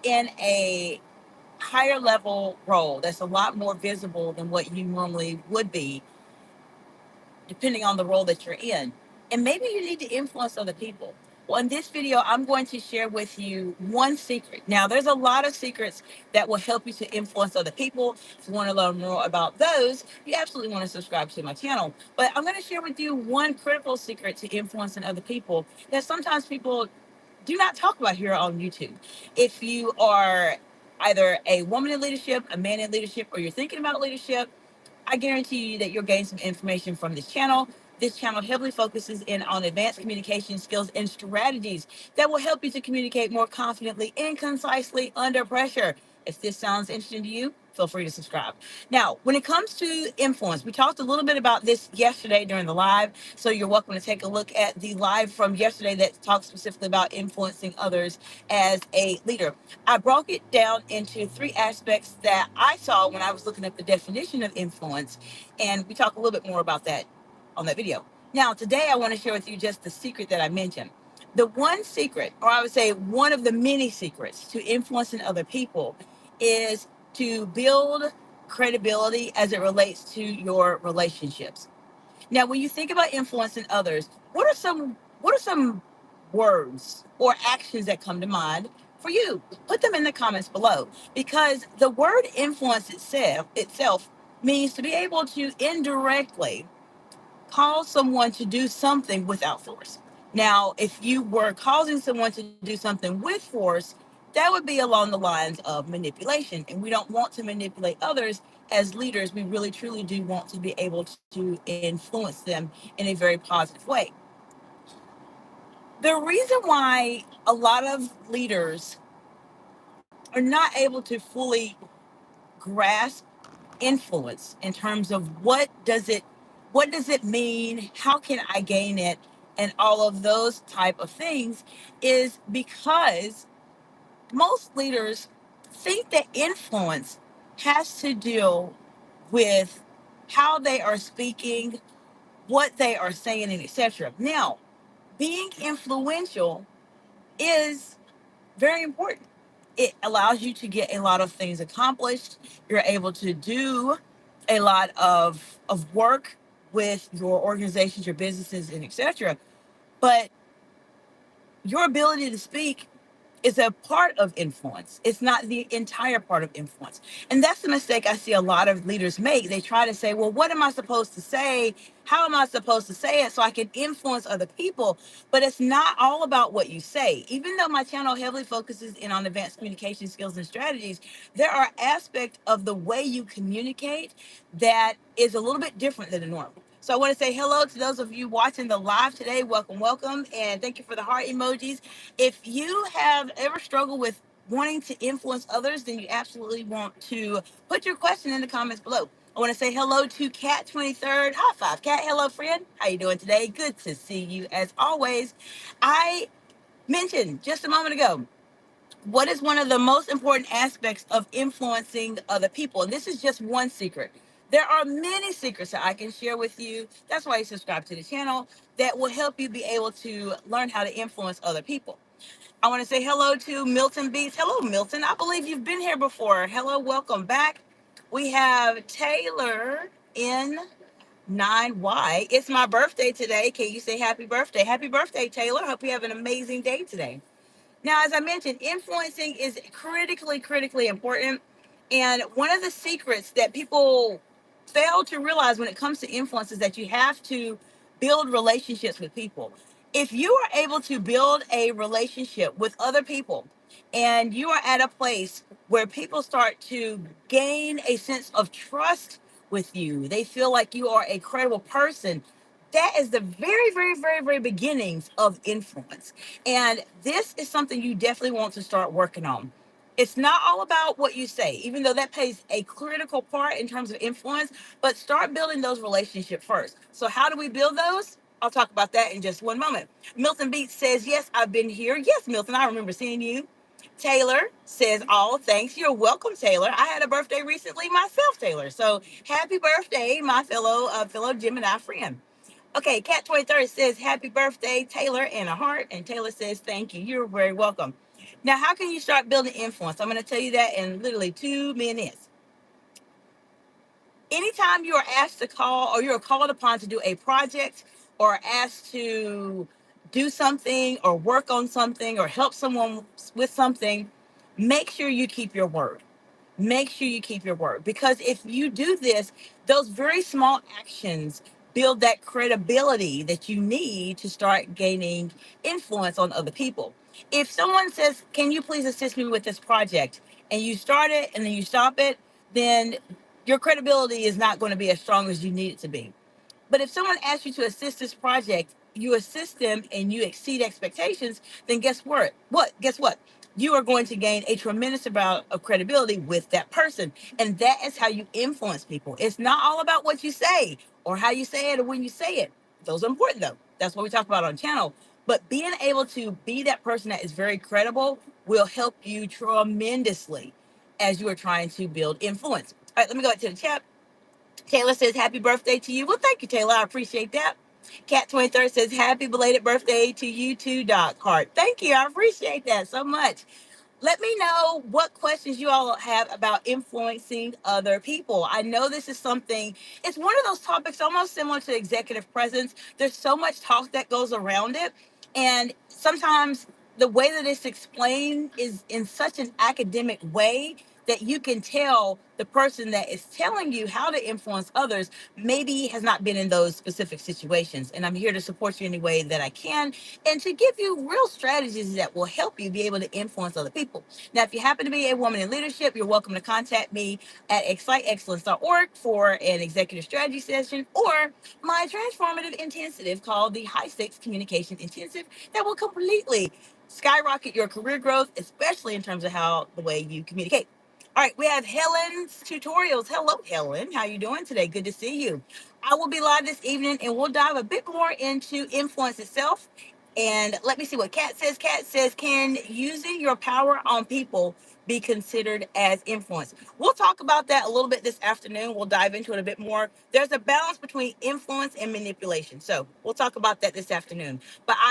in a higher level role that's a lot more visible than what you normally would be, depending on the role that you're in. And maybe you need to influence other people. Well, in this video, I'm going to share with you one secret. Now, there's a lot of secrets that will help you to influence other people. If you want to learn more about those, you absolutely want to subscribe to my channel. But I'm going to share with you one critical secret to influencing other people that sometimes people do not talk about here on YouTube. If you are either a woman in leadership, a man in leadership, or you're thinking about leadership, I guarantee you that you'll gain some information from this channel. This channel heavily focuses in on advanced communication skills and strategies that will help you to communicate more confidently and concisely under pressure. If this sounds interesting to you, feel free to subscribe. Now, when it comes to influence, we talked a little bit about this yesterday during the live, so you're welcome to take a look at the live from yesterday that talks specifically about influencing others as a leader. I broke it down into three aspects that I saw when I was looking at the definition of influence, and we talk a little bit more about that on that video. Now, today I want to share with you just the secret that I mentioned. The one secret, or I would say one of the many secrets to influencing other people, is to build credibility as it relates to your relationships. Now, when you think about influencing others, what are some words or actions that come to mind for you? Put them in the comments below, because the word influence itself means to be able to indirectly cause someone to do something without force. Now, if you were causing someone to do something with force, that would be along the lines of manipulation. And we don't want to manipulate others. As leaders, we really truly do want to be able to influence them in a very positive way. The reason why a lot of leaders are not able to fully grasp influence in terms of what does it mean, how can I gain it, and all of those type of things, is because most leaders think that influence has to deal with how they are speaking, what they are saying, and etc. Now, being influential is very important. It allows you to get a lot of things accomplished. You're able to do a lot of work with your organizations, your businesses, and etc. But your ability to speak is a part of influence. It's not the entire part of influence. And that's the mistake I see a lot of leaders make. They try to say, well, what am I supposed to say? How am I supposed to say it so I can influence other people? But it's not all about what you say. Even though my channel heavily focuses in on advanced communication skills and strategies, there are aspects of the way you communicate that is a little bit different than the norm. So I want to say hello to those of you watching the live today. Welcome, welcome. And thank you for the heart emojis. If you have ever struggled with wanting to influence others, then you absolutely want to put your question in the comments below. I want to say hello to Cat 23rd. High five, Cat. Hello, friend. How you doing today? Good to see you as always. I mentioned just a moment ago, what is one of the most important aspects of influencing other people? And this is just one secret. There are many secrets that I can share with you. That's why you subscribe to the channel, that will help you be able to learn how to influence other people. I want to say hello to Milton Beats. Hello, Milton. I believe you've been here before. Hello, welcome back. We have Taylor in 9Y. It's my birthday today. Can you say happy birthday? Happy birthday, Taylor. Hope you have an amazing day today. Now, as I mentioned, influencing is critically important. And one of the secrets that people fail to realize when it comes to influence is that you have to build relationships with people. If you are able to build a relationship with other people and you are at a place where people start to gain a sense of trust with you, they feel like you are a credible person. That is the very beginnings of influence. And this is something you definitely want to start working on. It's not all about what you say, even though that plays a critical part in terms of influence, but start building those relationships first. So how do we build those? I'll talk about that in just one moment. Milton Beats says, yes, I've been here. Yes, Milton, I remember seeing you. Taylor says, oh, thanks. You're welcome, Taylor. I had a birthday recently myself, Taylor. So happy birthday, my fellow Gemini friend. Okay, Cat 23rd says, happy birthday, Taylor, and a heart. And Taylor says, thank you. You're very welcome. Now, how can you start building influence? I'm going to tell you that in literally 2 minutes. Anytime you are asked to call or you're called upon to do a project or asked to do something or work on something or help someone with something, make sure you keep your word. Make sure you keep your word, because if you do this, those very small actions build that credibility that you need to start gaining influence on other people. If someone says, can you please assist me with this project, and you start it and then you stop it, then your credibility is not going to be as strong as you need it to be. But if someone asks you to assist this project, you assist them and you exceed expectations, then guess what? Guess what? You are going to gain a tremendous amount of credibility with that person. And that is how you influence people. It's not all about what you say or how you say it or when you say it. Those are important though. That's what we talk about on the channel. But being able to be that person that is very credible will help you tremendously as you are trying to build influence. All right, let me go back to the chat. Taylor says, happy birthday to you. Well, thank you, Taylor. I appreciate that. Cat 23rd says, happy belated birthday to you too, Doc Hart. Thank you. I appreciate that so much. Let me know what questions you all have about influencing other people. I know this is something, it's one of those topics almost similar to executive presence. There's so much talk that goes around it. And sometimes the way that it's explained is in such an academic way that you can tell the person that is telling you how to influence others maybe has not been in those specific situations. And I'm here to support you any way that I can and to give you real strategies that will help you be able to influence other people. Now, if you happen to be a woman in leadership, you're welcome to contact me at exciteexcellence.org for an executive strategy session or my transformative intensive called the High Stakes Communication Intensive that will completely skyrocket your career growth, especially in terms of how the way you communicate. All right, we have Helen's tutorials. Hello, Helen. How you doing today? Good to see you. I will be live this evening, and we'll dive a bit more into influence itself. And let me see what Kat says. Kat says, can using your power on people be considered as influence? We'll talk about that a little bit this afternoon. We'll dive into it a bit more. There's a balance between influence and manipulation. So we'll talk about that this afternoon. But I